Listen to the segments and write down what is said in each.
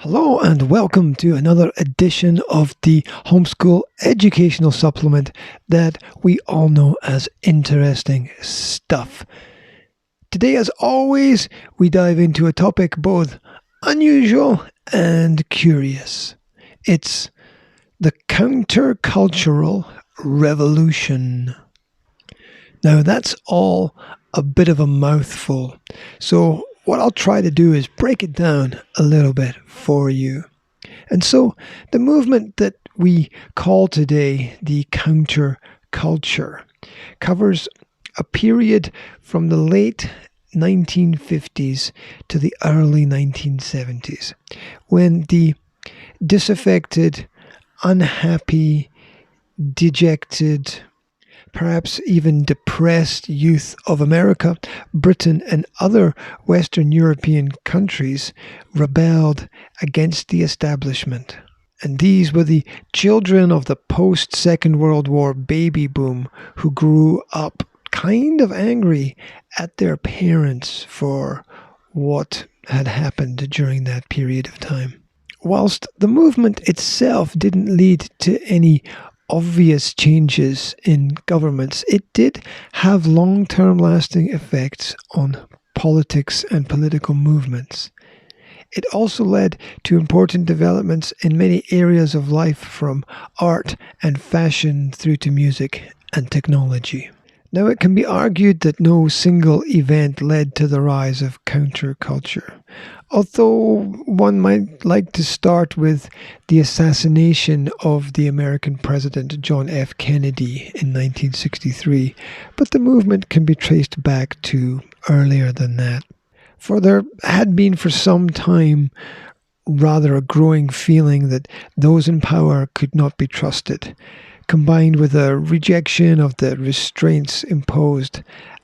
Hello and welcome to another edition of the homeschool educational supplement that we all know as interesting stuff. Today, as always, we dive into a topic both unusual and curious. It's the Countercultural Revolution. Now, that's all a bit of a mouthful, so what I'll try to do is break it down a little bit for you. And so the movement that we call today the counterculture covers a period from the late 1950s to the early 1970s, when the disaffected, unhappy, dejected, perhaps even depressed youth of America, Britain, and other Western European countries rebelled against the establishment. And these were the children of the post-Second World War baby boom who grew up kind of angry at their parents for what had happened during that period of time. Whilst the movement itself didn't lead to any obvious changes in governments, it did have long-term lasting effects on politics and political movements. It also led to important developments in many areas of life, from art and fashion through to music and technology. Now, it can be argued that no single event led to the rise of counterculture, although one might like to start with the assassination of the American President John F. Kennedy in 1963, but the movement can be traced back to earlier than that. For there had been for some time rather a growing feeling that those in power could not be trusted, combined with a rejection of the restraints imposed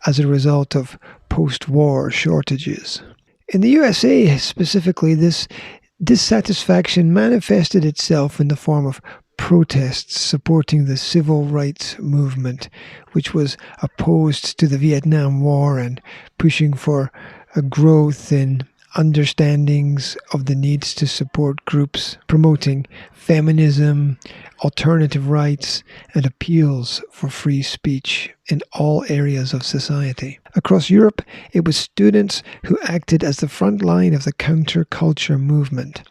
as a result of post-war shortages. In the USA specifically, this dissatisfaction manifested itself in the form of protests supporting the civil rights movement, which was opposed to the Vietnam War and pushing for a growth in understandings of the needs to support groups promoting feminism, alternative rights, and appeals for free speech in all areas of society. Across Europe, it was students who acted as the front line of the counterculture movement.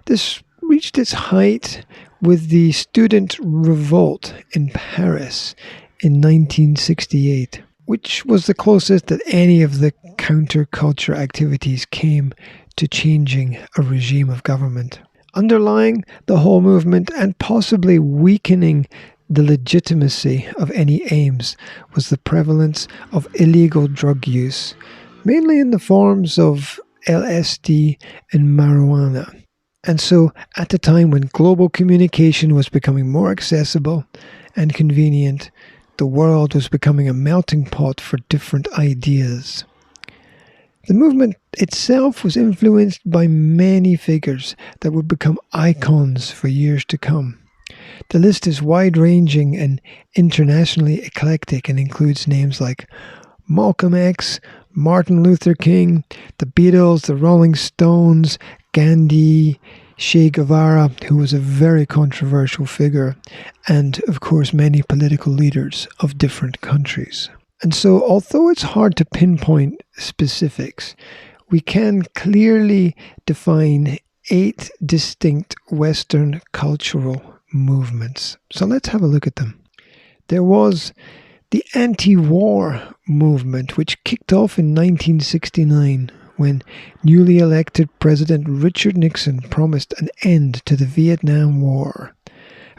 This reached its height with the student Revolt in Paris in 1968, which was the closest that any of the counterculture activities came to changing a regime of government. Underlying the whole movement and possibly weakening the legitimacy of any aims was the prevalence of illegal drug use, mainly in the forms of LSD and marijuana. And so, at the time when global communication was becoming more accessible and convenient, the world was becoming a melting pot for different ideas. The movement itself was influenced by many figures that would become icons for years to come. The list is wide-ranging and internationally eclectic and includes names like Malcolm X, Martin Luther King, the Beatles, the Rolling Stones, Gandhi, Che Guevara, who was a very controversial figure, and of course many political leaders of different countries. And so, although it's hard to pinpoint specifics, we can clearly define 8 distinct Western cultural movements. So let's have a look at them. There was the anti-war movement, which kicked off in 1969, when newly elected President Richard Nixon promised an end to the Vietnam War,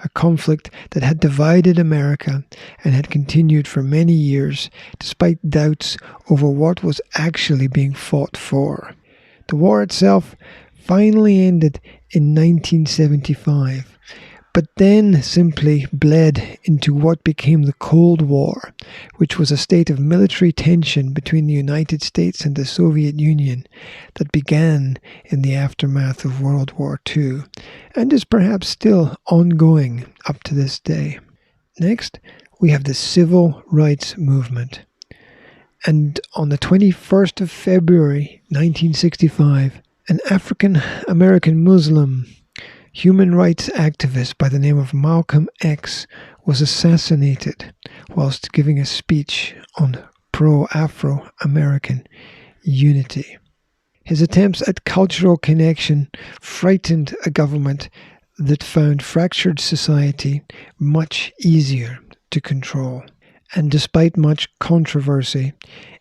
a conflict that had divided America and had continued for many years despite doubts over what was actually being fought for. The war itself finally ended in 1975, but then simply bled into what became the Cold War, which was a state of military tension between the United States and the Soviet Union that began in the aftermath of World War II, and is perhaps still ongoing up to this day. Next, we have the Civil Rights Movement. And on the 21st of February 1965, An African American Muslim human rights activist by the name of Malcolm X was assassinated whilst giving a speech on pro-Afro-American unity. His attempts at cultural connection frightened a government that found fractured society much easier to control. And despite much controversy,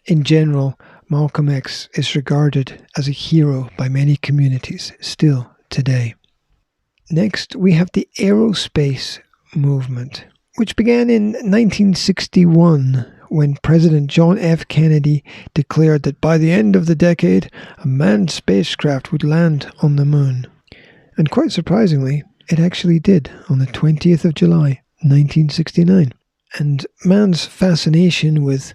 in general, Malcolm X is regarded as a hero by many communities still today. Next, we have the Aerospace movement, which began in 1961 when President John F. Kennedy declared that by the end of the decade, a manned spacecraft would land on the moon. And quite surprisingly, it actually did on the 20th of July, 1969. And man's fascination with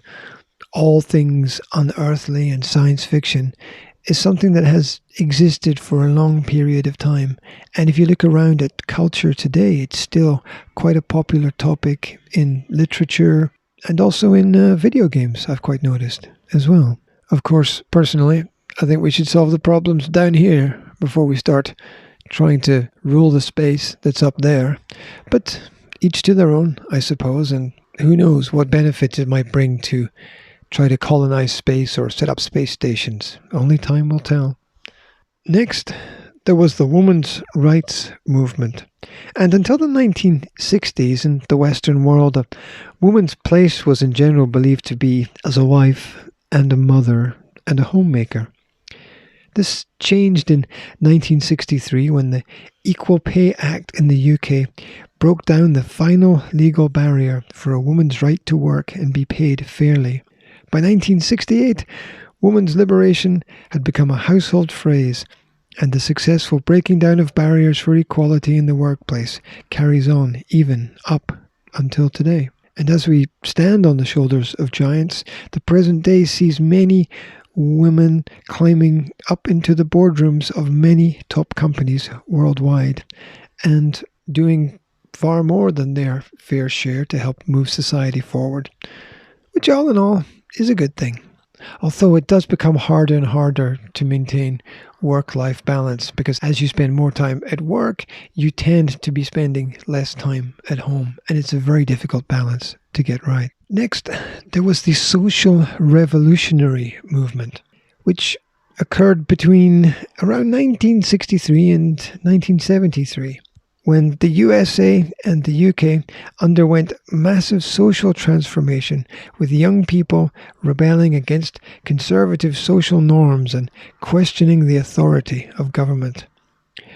all things unearthly and science fiction is something that has existed for a long period of time. And if you look around at culture today, it's still quite a popular topic in literature and also in video games, I've quite noticed as well. Of course, personally, I think we should solve the problems down here before we start trying to rule the space that's up there. But each to their own, I suppose, and who knows what benefits it might bring to try to colonize space or set up space stations. Only time will tell. Next, there was the women's rights movement. And until the 1960s in the Western world, a woman's place was in general believed to be as a wife and a mother and a homemaker. This changed in 1963 when the Equal Pay Act in the UK broke down the final legal barrier for a woman's right to work and be paid fairly. By 1968, women's liberation had become a household phrase, and the successful breaking down of barriers for equality in the workplace carries on even up until today. And as we stand on the shoulders of giants, the present day sees many women climbing up into the boardrooms of many top companies worldwide and doing far more than their fair share to help move society forward, which all in all is a good thing. Although it does become harder and harder to maintain work-life balance, because as you spend more time at work, you tend to be spending less time at home, and it's a very difficult balance to get right. Next, there was the social revolutionary movement, which occurred between around 1963 and 1973. When the USA and the UK underwent massive social transformation, with young people rebelling against conservative social norms and questioning the authority of government.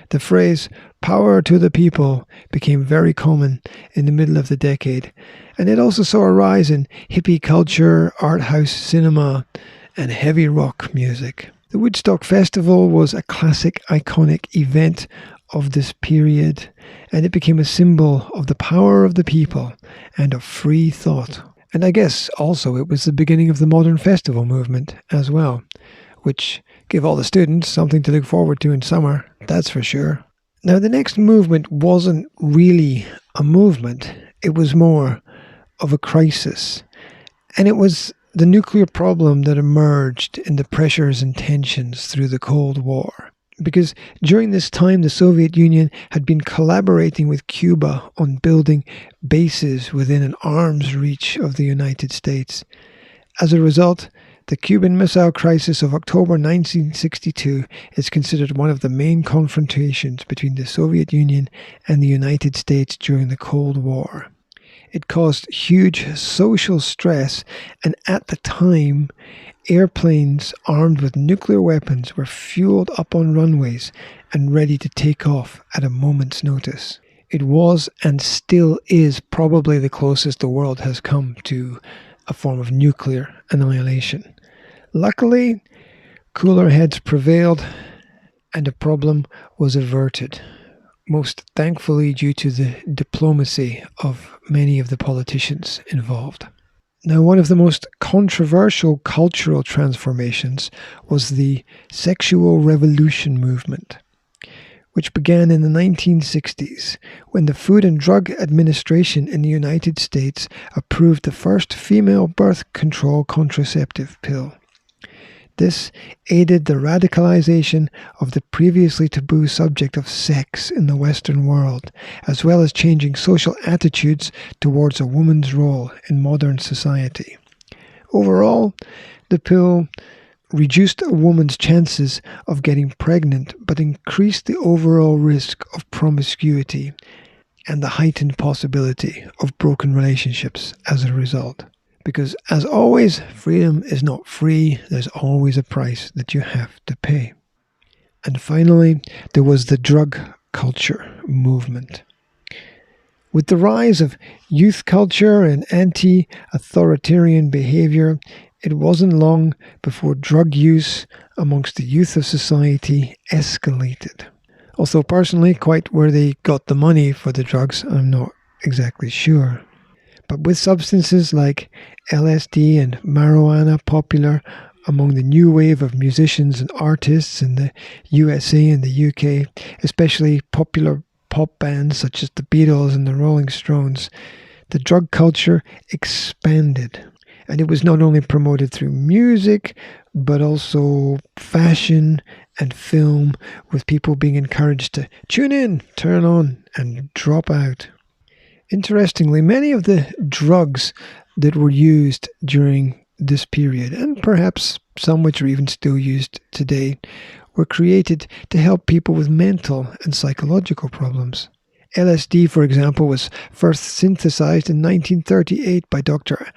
The phrase, "power to the people," became very common in the middle of the decade, and it also saw a rise in hippie culture, art house cinema, and heavy rock music. The Woodstock Festival was a classic, iconic event of this period, and it became a symbol of the power of the people and of free thought. And I guess also it was the beginning of the modern festival movement as well, which gave all the students something to look forward to in summer, that's for sure. Now, the next movement wasn't really a movement, it was more of a crisis, and it was the nuclear problem that emerged in the pressures and tensions through the Cold War. Because during this time, the Soviet Union had been collaborating with Cuba on building bases within an arm's reach of the United States. As a result, the Cuban Missile Crisis of October 1962 is considered one of the main confrontations between the Soviet Union and the United States during the Cold War. It caused huge social stress, and at the time, airplanes armed with nuclear weapons were fueled up on runways and ready to take off at a moment's notice. It was and still is probably the closest the world has come to a form of nuclear annihilation. Luckily, cooler heads prevailed and the problem was averted, most thankfully due to the diplomacy of many of the politicians involved. Now, one of the most controversial cultural transformations was the sexual revolution movement, which began in the 1960s when the Food and Drug Administration in the United States approved the first female birth control contraceptive pill. This aided the radicalization of the previously taboo subject of sex in the Western world, as well as changing social attitudes towards a woman's role in modern society. Overall, the pill reduced a woman's chances of getting pregnant, but increased the overall risk of promiscuity and the heightened possibility of broken relationships as a result. Because, as always, freedom is not free. There's always a price that you have to pay. And finally, there was the drug culture movement. With the rise of youth culture and anti-authoritarian behavior, it wasn't long before drug use amongst the youth of society escalated. Although personally, quite where they got the money for the drugs, I'm not exactly sure. But with substances like LSD and marijuana popular among the new wave of musicians and artists in the USA and the UK, especially popular pop bands such as the Beatles and the Rolling Stones, the drug culture expanded. And it was not only promoted through music, but also fashion and film, with people being encouraged to tune in, turn on, and drop out. Interestingly, many of the drugs that were used during this period, and perhaps some which are even still used today, were created to help people with mental and psychological problems. LSD, for example, was first synthesized in 1938 by Dr.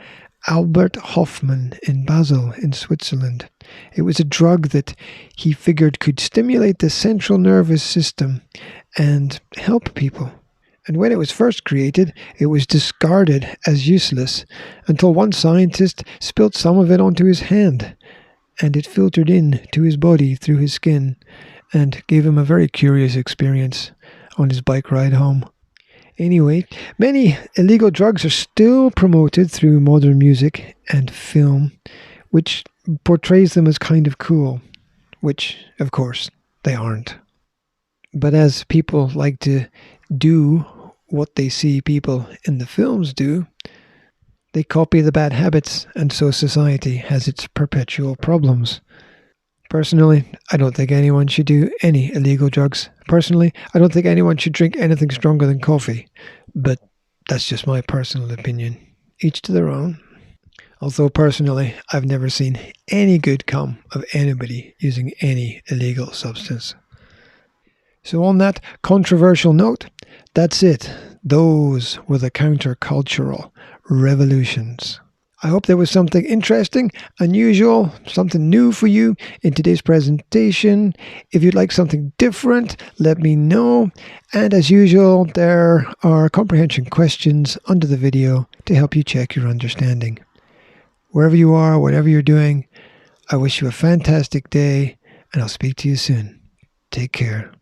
Albert Hofmann in Basel in Switzerland. It was a drug that he figured could stimulate the central nervous system and help people. And when it was first created, it was discarded as useless until one scientist spilled some of it onto his hand, and it filtered in to his body through his skin and gave him a very curious experience on his bike ride home. Anyway, many illegal drugs are still promoted through modern music and film, which portrays them as kind of cool, which, of course, they aren't. But as people like to do what they see people in the films do, they copy the bad habits, and so society has its perpetual problems. Personally, I don't think anyone should do any illegal drugs. Personally, I don't think anyone should drink anything stronger than coffee. But that's just my personal opinion. Each to their own. Although personally, I've never seen any good come of anybody using any illegal substance. So on that controversial note, that's it. Those were the countercultural revolutions. I hope there was something interesting, unusual, something new for you in today's presentation. If you'd like something different, let me know. And as usual, there are comprehension questions under the video to help you check your understanding. Wherever you are, whatever you're doing, I wish you a fantastic day, and I'll speak to you soon. Take care.